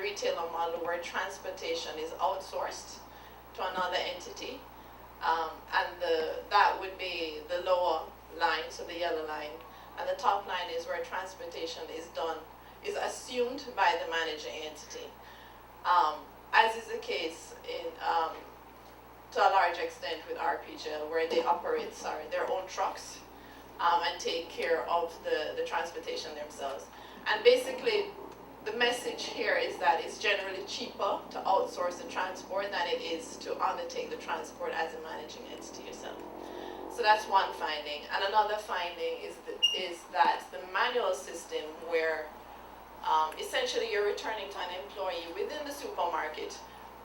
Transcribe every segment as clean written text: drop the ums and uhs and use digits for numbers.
retailer model where transportation is outsourced to another entity. And that would be the lower line, so the yellow line. And the top line is where transportation is assumed by the managing entity. As is the case to a large extent with RPGL, where they operate their own trucks and take care of the transportation themselves. And basically, the message here is that it's generally cheaper to outsource the transport than it is to undertake the transport as a managing entity yourself. So that's one finding. And another finding is that the manual system where essentially you're returning to an employee within the supermarket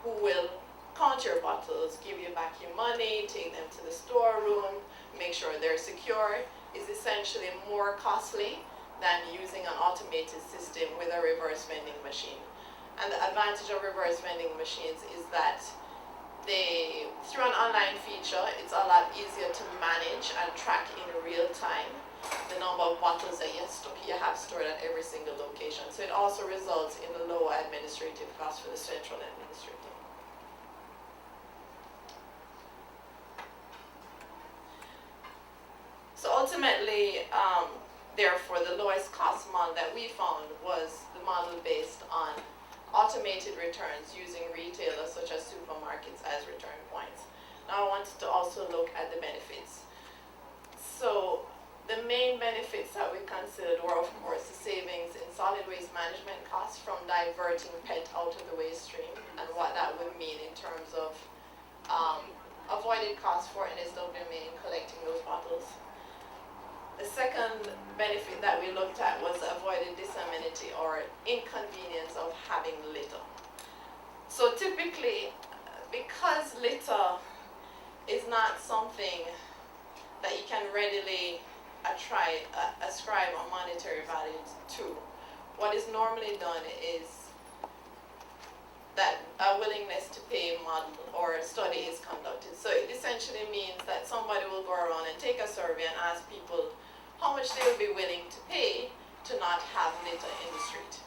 who will count your bottles, give you back your money, take them to the storeroom, make sure they're secure, is essentially more costly than using an automated system with a reverse vending machine. And the advantage of reverse vending machines is that through an online feature, it's a lot easier to manage and track in real time the number of bottles that you have stored at every single location. So it also results in a lower administrative cost for the central administrator. So ultimately, therefore, the lowest cost model that we found was the model based on automated returns using retailers such as supermarkets as return points. Now I wanted to also look at the benefits. So the main benefits that we considered were, of course, the savings in solid waste management costs from diverting PET out of the waste stream and what that would mean in terms of avoided costs for NSWMA in collecting those bottles. The second benefit that we looked at was avoided disamenity or inconvenience of having litter. So typically, because litter is not something that you can readily ascribe a monetary value to, what is normally done is that a willingness to pay model or study is conducted. So it essentially means that somebody will go around and take a survey and ask people how much they would be willing to pay to not have litter in the street.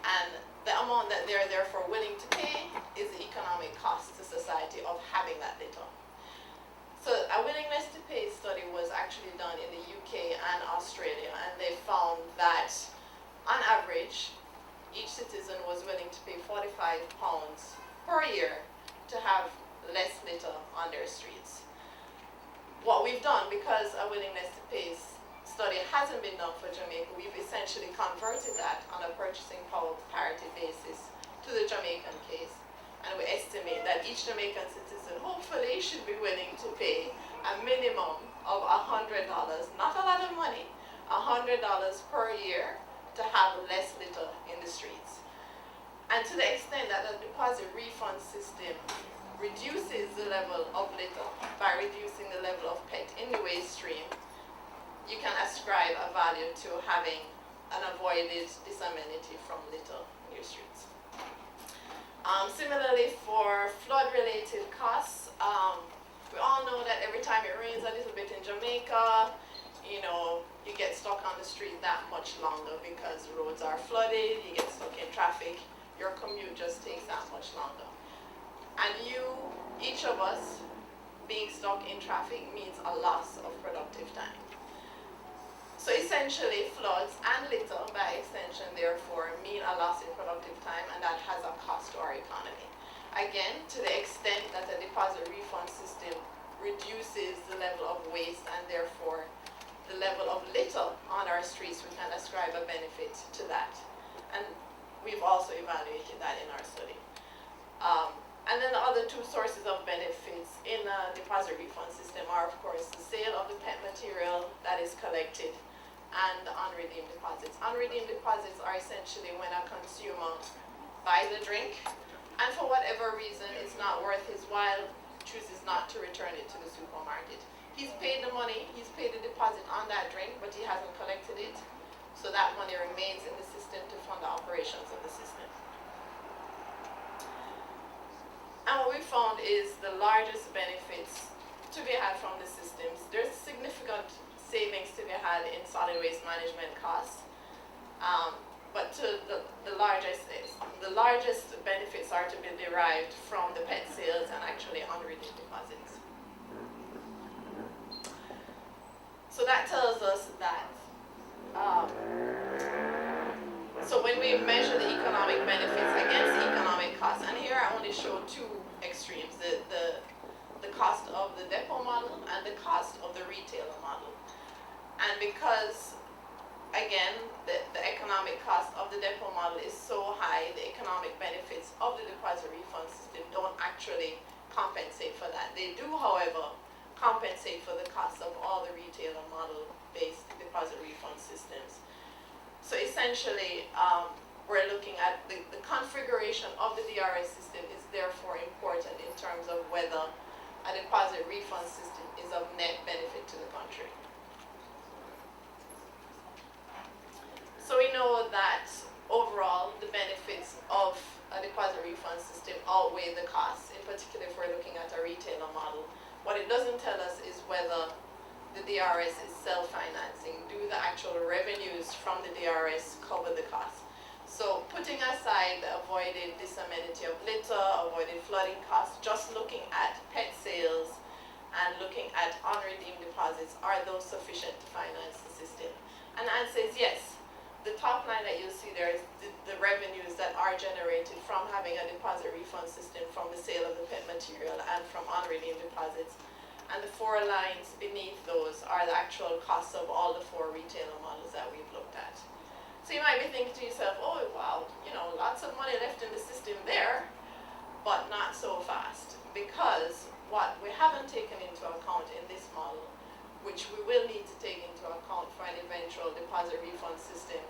And the amount that they're therefore willing to pay is the economic cost to society of having that litter. So a willingness to pay study was actually done in the UK and Australia, and they found that on average, each citizen was willing to pay £45 per year to have less litter on their streets. What we've done, because a willingness to pay study hasn't been done for Jamaica, we've essentially converted that on a purchasing power parity basis to the Jamaican case. And we estimate that each Jamaican citizen hopefully should be willing to pay a minimum of $100, not a lot of money, $100 per year to have less litter in the streets. And to the extent that the deposit refund system reduces the level of litter by reducing the level of PET in the waste stream, you can ascribe a value to having an avoided disamenity from litter in your streets. Similarly, for flood-related costs, we all know that every time it rains a little bit in Jamaica, you get stuck on the street that much longer because roads are flooded, you get stuck in traffic, your commute just takes that much longer. And each of us, being stuck in traffic means a loss of productive time. So essentially, floods and litter, by extension, therefore, mean a loss in productive time, and that has a cost to our economy. Again, to the extent that the deposit refund system reduces the level of waste and therefore the level of litter on our streets, we can ascribe a benefit to that. And we've also evaluated that in our study. And then the other two sources of benefits in a deposit refund system are, of course, the sale of the PET material that is collected and the unredeemed deposits. Unredeemed deposits are essentially when a consumer buys a drink and for whatever reason it's not worth his while, chooses not to return it to the supermarket. He's paid the money, he's paid the deposit on that drink, but he hasn't collected it, so that money remains in the system to fund the operations of the system. And what we found is the largest benefits to be had from the systems. There's significant savings to be had in solid waste management costs, but to the largest largest benefits are to be derived from the PET sales and actually unredeemed deposits. So that tells us that so when we measure the economic benefits against the economic costs, and here I only show two extremes, the cost of the depot model and the cost of the retailer model. And because, again, the economic cost of the depot model is so high, the economic benefits of the deposit refund system don't actually compensate for that. They do, however, compensate for the cost of all the retailer model-based deposit refund systems. So essentially, we're looking at the configuration of the DRS system is therefore important in terms of whether a deposit refund system is of net benefit to the country. So we know that overall the benefits of a deposit refund system outweigh the costs, in particular if we're looking at a retailer model. What it doesn't tell us is whether the DRS is self-financing. Do the actual revenues from the DRS cover the costs? So putting aside the avoided disamenity of litter, avoided flooding costs, just looking at PET sales and looking at unredeemed deposits, are those sufficient to finance the system? And the answer is yes. The top line that you see there is the revenues that are generated from having a deposit refund system from the sale of the PET material and from unredeemed deposits. And the four lines beneath those are the actual costs of all the four retailer models that we've looked at. So you might be thinking to yourself, oh wow, lots of money left in the system there, but not so fast. Because what we haven't taken into account in this model, which we will need to take into account for an eventual deposit refund system,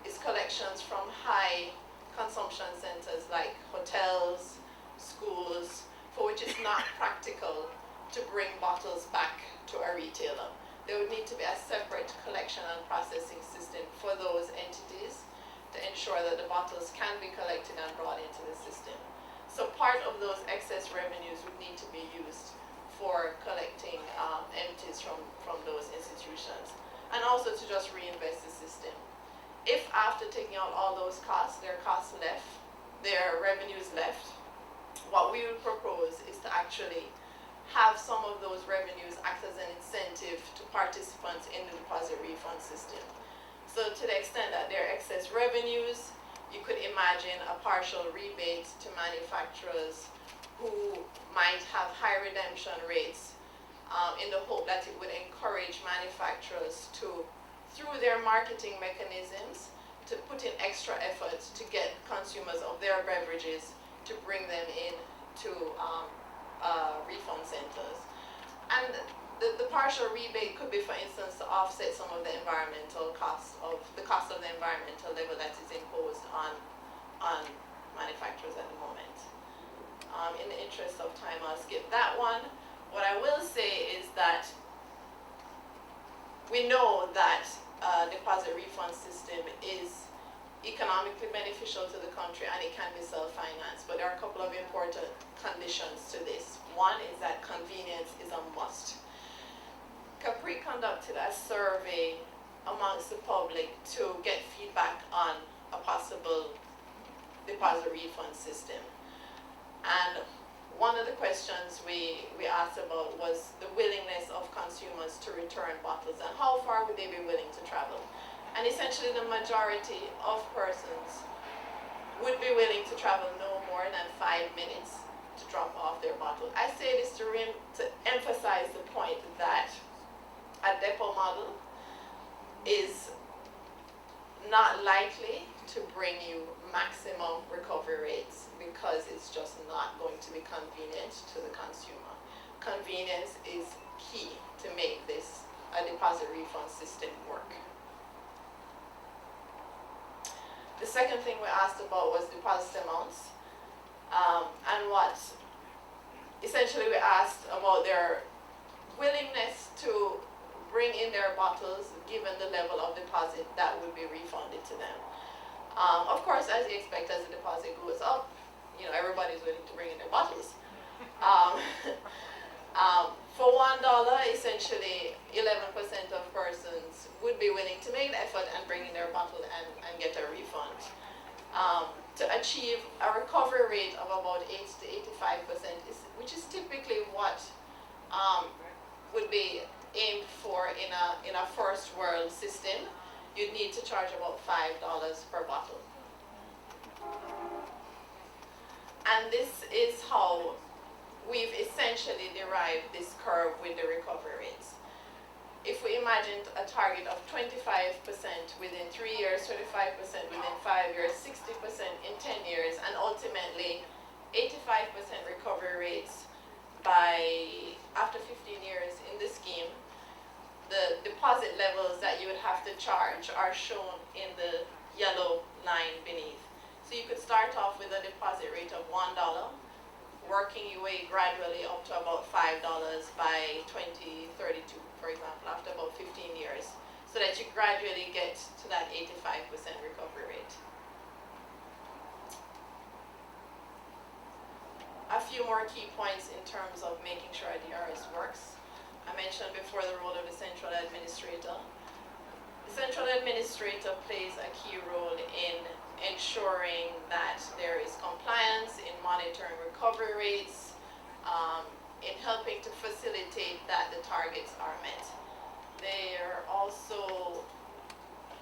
is collections from high consumption centers like hotels, schools, for which it's not practical to bring bottles back to a retailer. There would need to be a separate collection and processing system for those entities to ensure that the bottles can be collected and brought into the system. So part of those excess revenues would need to be used for collecting empties from those institutions, and also to just reinvest the system. If after taking out all those costs, there are costs left, there are revenues left, what we would propose is to actually have some of those revenues act as an incentive to participants in the deposit refund system. So to the extent that there are excess revenues, you could imagine a partial rebate to manufacturers who might have high redemption rates in the hope that it would encourage manufacturers to, through their marketing mechanisms, to put in extra effort to get consumers of their beverages to bring them in to refund centers. And the partial rebate could be, for instance, to offset some of the environmental cost of the environmental level that is imposed on manufacturers at the moment. In the interest of time, I'll skip that one. What I will say is that we know that deposit refund system is economically beneficial to the country and it can be self-financed, but there are a couple of important conditions to this. One is that convenience is a must. Capri conducted a survey amongst the public to get feedback on a possible deposit refund system. And one of the questions we asked about was the willingness of consumers to return bottles and how far would they be willing to travel. And essentially the majority of persons would be willing to travel no more than 5 minutes to drop off their bottle. I say this to emphasize the point that a depot model is not likely to bring you maximum recovery rates because it's just not going to be convenient to the consumer. Convenience is key to make this a deposit refund system work. The second thing we asked about was deposit amounts, and what essentially we asked about their willingness to bring in their bottles given the level of deposit that would be refunded to them. Of course, as you expect, as the deposit goes up, everybody's willing to bring in their bottles. For $1, essentially 11% of persons would be willing to make the effort and bring in their bottle and get a refund. To achieve a recovery rate of about 80 to 85%, which is typically what would be aimed for in a first world system. You'd need to charge about $5 per bottle. And this is how we've essentially derived this curve with the recovery rates. If we imagined a target of 25% within 3 years, 25% within 5 years, 60% in 10 years, and ultimately 85% recovery rates by after 15 years in the scheme, the deposit levels that you would have to charge are shown in the yellow line beneath. So you could start off with a deposit rate of $1, working your way gradually up to about $5 by 2032, for example, after about 15 years, so that you gradually get to that 85% recovery rate. A few more key points in terms of making sure a DRS works. I mentioned before the role of the central administrator. The central administrator plays a key role in ensuring that there is compliance, in monitoring recovery rates, in helping to facilitate that the targets are met. They are also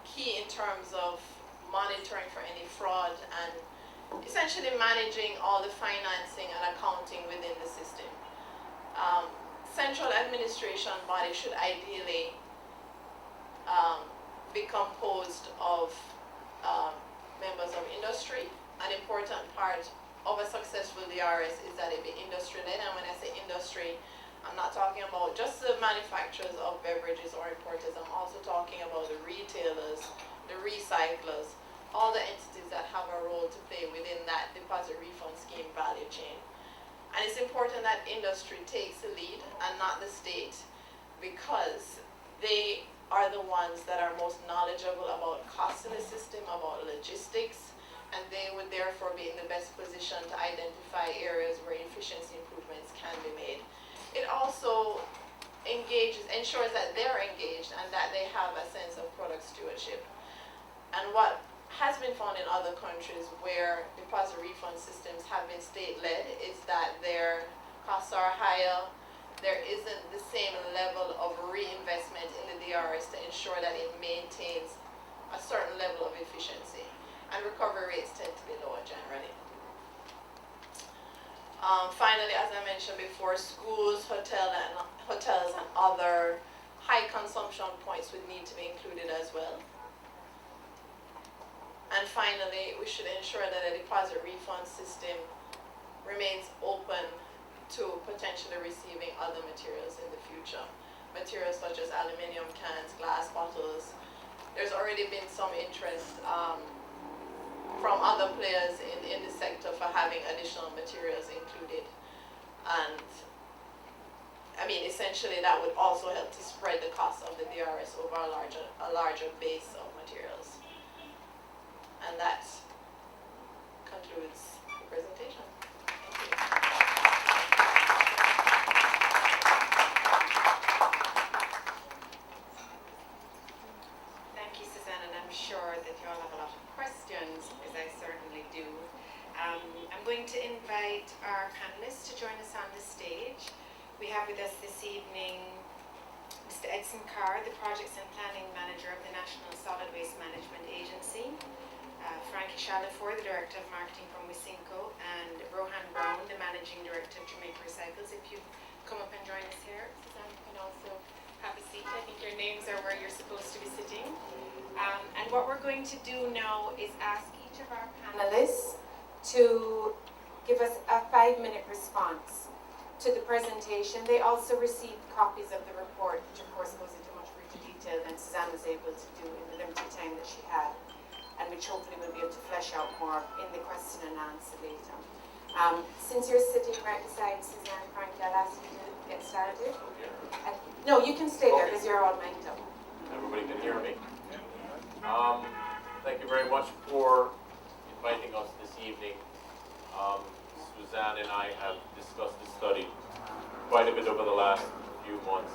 key in terms of monitoring for any fraud and essentially managing all the financing and accounting within the system. Central administration body should ideally be composed of members of industry. An important part of a successful DRS is that it be industry-led, and when I say industry, I'm not talking about just the manufacturers of beverages or importers. I'm also talking about the retailers, the recyclers, all the entities that have a role to play within that deposit refund scheme value chain. And it's important that industry takes the lead and not the state, because they are the ones that are most knowledgeable about costs in the system, about logistics, and they would therefore be in the best position to identify areas where efficiency improvements can be made. It also ensures that they're engaged and that they have a sense of product stewardship. And what has been found in other countries where deposit refund systems have been state-led is that their costs are higher. There isn't the same level of reinvestment in the DRS to ensure that it maintains a certain level of efficiency. And recovery rates tend to be lower generally. Finally, as I mentioned before, schools, hotels, and other high consumption points would need to be included as well. And finally, we should ensure that a deposit refund system remains open to potentially receiving other materials in the future. Materials such as aluminum cans, glass bottles. There's already been some interest from other players in the sector for having additional materials included. And I mean, essentially that would also help to spread the cost of the DRS over a larger base of materials. And that concludes the presentation. Thank you. Thank you, Suzanne, and I'm sure that you all have a lot of questions, as I certainly do. I'm going to invite our panelists to join us on the stage. We have with us this evening Mr. Edson Carr, the Projects and Planning Manager of the National Solid Waste Management Agency, Frankie Chalifour, the Director of Marketing from Wisynco, and Rohan Brown, the Managing Director of Jamaica Recycles. If you come up and join us here, Suzanne, you can also have a seat. I think your names are where you're supposed to be sitting. And what we're going to do now is ask each of our panelists to give us a 5-minute response to the presentation. They also received copies of the report, which of course goes into much greater detail than Suzanne was able to do in the limited time that she had, and which hopefully we'll be able to flesh out more in the question and answer later. Since you're sitting right beside Suzanne and Frank, I'll ask you to get started. No, you can stay there because you're all mic'd up. Everybody can hear me. Thank you very much for inviting us this evening. Suzanne and I have discussed this study quite a bit over the last few months.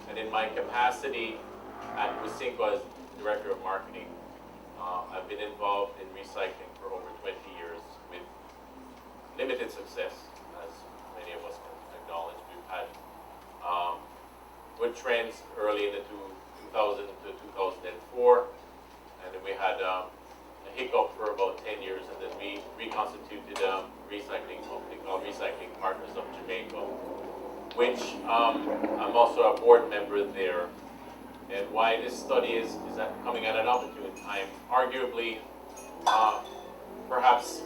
And in my capacity at Wisynco as Director of Marketing, I've been involved in recycling for over 20 years. trends early in the 2000 to 2004, and then we had a hiccup for about 10 years, and then we reconstituted a recycling company called Recycling Partners of Jamaica, which I'm also a board member there. And why this study is that coming at an opportune time, arguably perhaps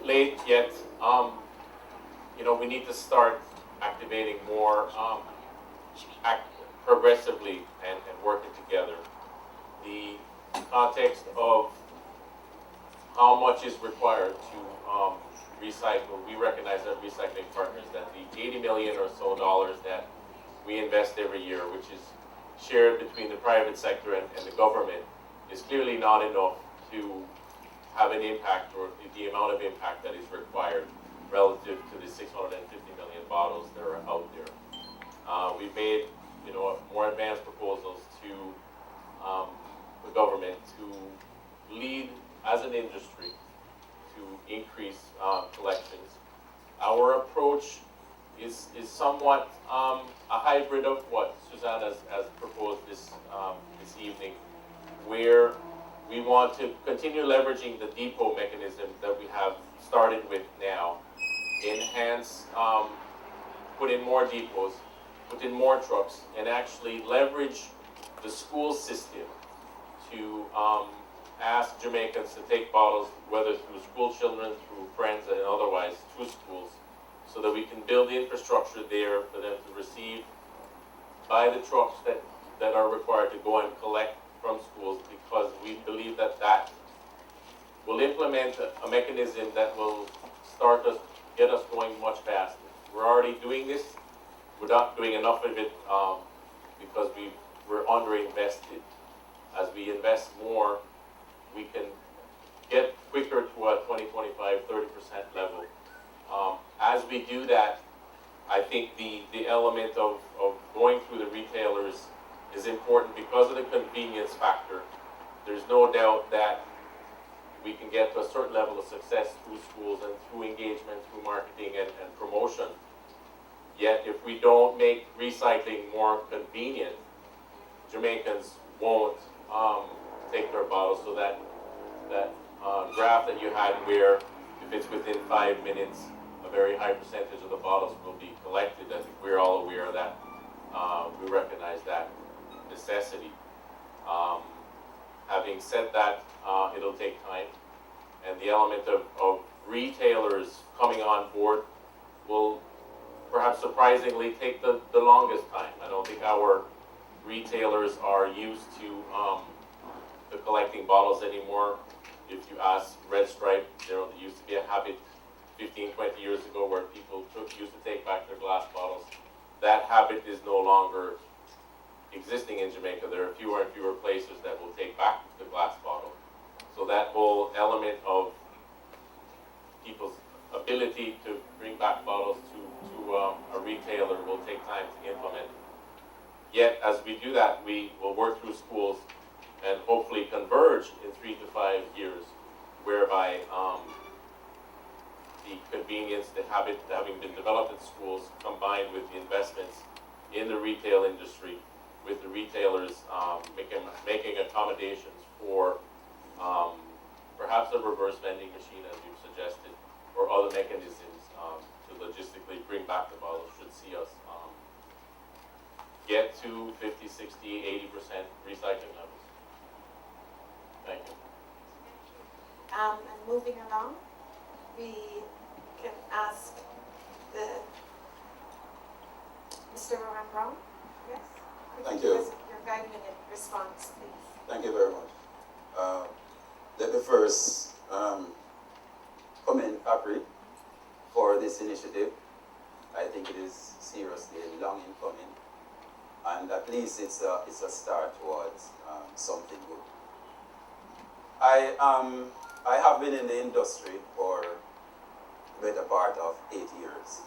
late yet, we need to start activating more progressively and working together. The context of how much is required to recycle, we recognize at Recycling Partners that the 80 million or so dollars that we invest every year, which is shared between the private sector and the government, is clearly not enough to have an impact or the amount of impact that is required relative to the 650 million bottles that are out there. We've made more advanced proposals to the government to lead as an industry to increase collections. Our approach is somewhat a hybrid of what Suzanne has proposed this evening, where we want to continue leveraging the depot mechanism that we have started with now, enhance, put in more depots, put in more trucks, and actually leverage the school system to ask Jamaicans to take bottles, whether through school children, through friends, and otherwise through schools, so that we can build the infrastructure there for them to receive, by the trucks that are required to go and collect from schools, because we believe that will implement a mechanism that will get us going much faster. We're already doing this. We're not doing enough of it because we're underinvested. As we invest more, we can get quicker to a 20, 25, 30% level. As we do that, I think the element of going through the retailers is important because of the convenience factor. There's no doubt that we can get to a certain level of success through schools and through engagement, through marketing and promotion. Yet if we don't make recycling more convenient, Jamaicans won't take their bottles. So that graph that you had where if it's within 5 minutes, a very high percentage of the bottles will be collected. I think we're all aware of that. We recognize that necessity. Having said that, it'll take time, and the element of retailers coming on board will perhaps surprisingly take the longest time. I don't think our retailers are used to collecting bottles anymore. If you ask Red Stripe, there used to be a habit 15, 20 years ago where people used to take back their glass bottles. That habit is no longer existing in Jamaica. There are fewer and fewer places that will take back the glass bottle. So that whole element of people's ability to bring back bottles to a retailer will take time to implement. Yet, as we do that, we will work through schools and hopefully converge in 3 to 5 years, whereby the convenience, the habit having been developed in schools, combined with the investments in the retail industry, with the retailers making accommodations for perhaps a reverse vending machine, as you've suggested, or other mechanisms to logistically bring back the bottles, should see us get to 50, 60, 80% recycling levels. Thank you. And moving along, we can ask Mr. Rowan Brown. Yes? Thank Give you. us your 5-minute response, please. Thank you very much. Let me first commend APRI for this initiative. I think it is seriously long in coming, and at least it's a start towards something good. I have been in the industry for the better part of 8 years.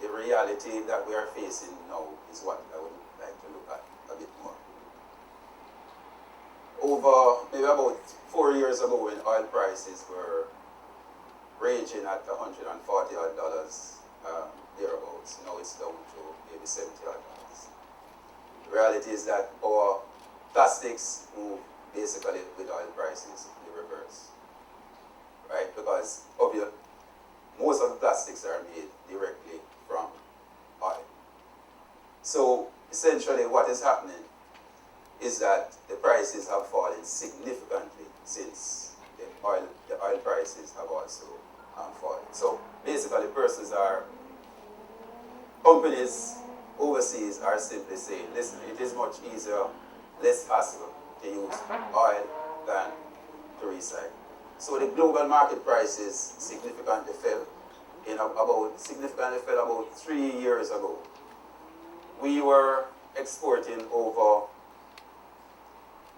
The reality that we are facing now is what I would like to look at a bit more. Over maybe about 4 years ago, when oil prices were ranging at $140 odd thereabouts, now it's down to maybe $70 odd. The reality is that our plastics move basically with oil prices in the reverse, right? Because most of the plastics are made directly from oil. So essentially what is happening is that the prices have fallen significantly since the oil prices have also fallen. So basically companies overseas are simply saying, listen, it is much easier, less hassle to use oil than to recycle. So the global market prices significantly fell about 3 years ago. We were exporting over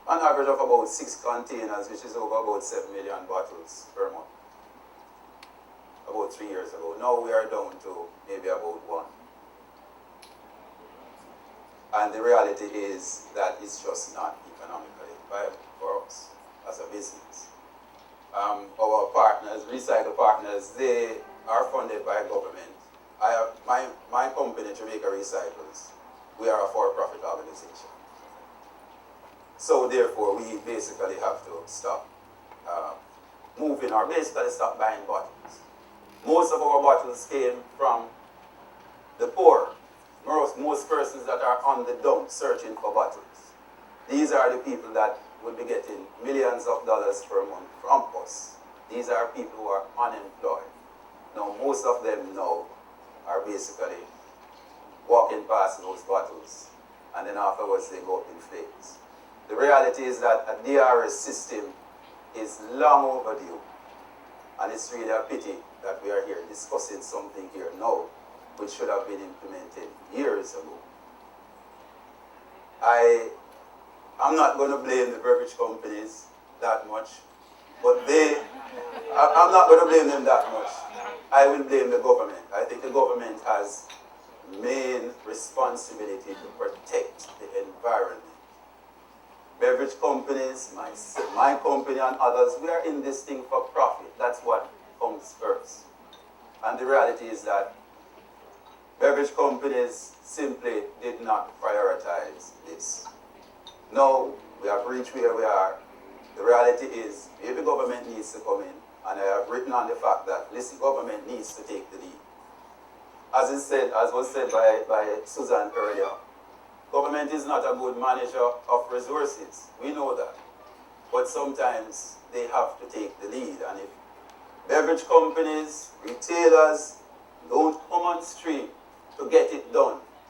an average of about 6 containers, which is over about 7 million bottles per month. About 3 years ago. Now we are down to maybe about 1. And the reality is that it's just not economically viable for us as a business. Our partners, recycle partners, they are funded by government. My company, Jamaica Recycles, we are a for-profit organization. So therefore, we basically have to stop moving or basically stop buying bottles. Most of our bottles came from the poor. Most persons that are on the dump searching for bottles. These are the people that will be getting millions of dollars per month from us. These are people who are unemployed. Now, most of them now are basically walking past those bottles, and then afterwards they go up in flames. The reality is that a DRS system is long overdue, and it's really a pity that we are here discussing something here now which should have been implemented years ago. I'm not going to blame the beverage companies that much, but I'm not going to blame them that much. I will blame the government. I think the government has main responsibility to protect the environment. Beverage companies, my company and others, we are in this thing for profit. That's what comes first. And the reality is that beverage companies simply did not prioritize this. Now we have reached where we are. The reality is maybe government needs to come in, and I have written on the fact that, listen, government needs to take the lead. As was said by Suzanne earlier, government is not a good manager of resources. We know that. But sometimes they have to take the lead. And if beverage companies, retailers don't come on street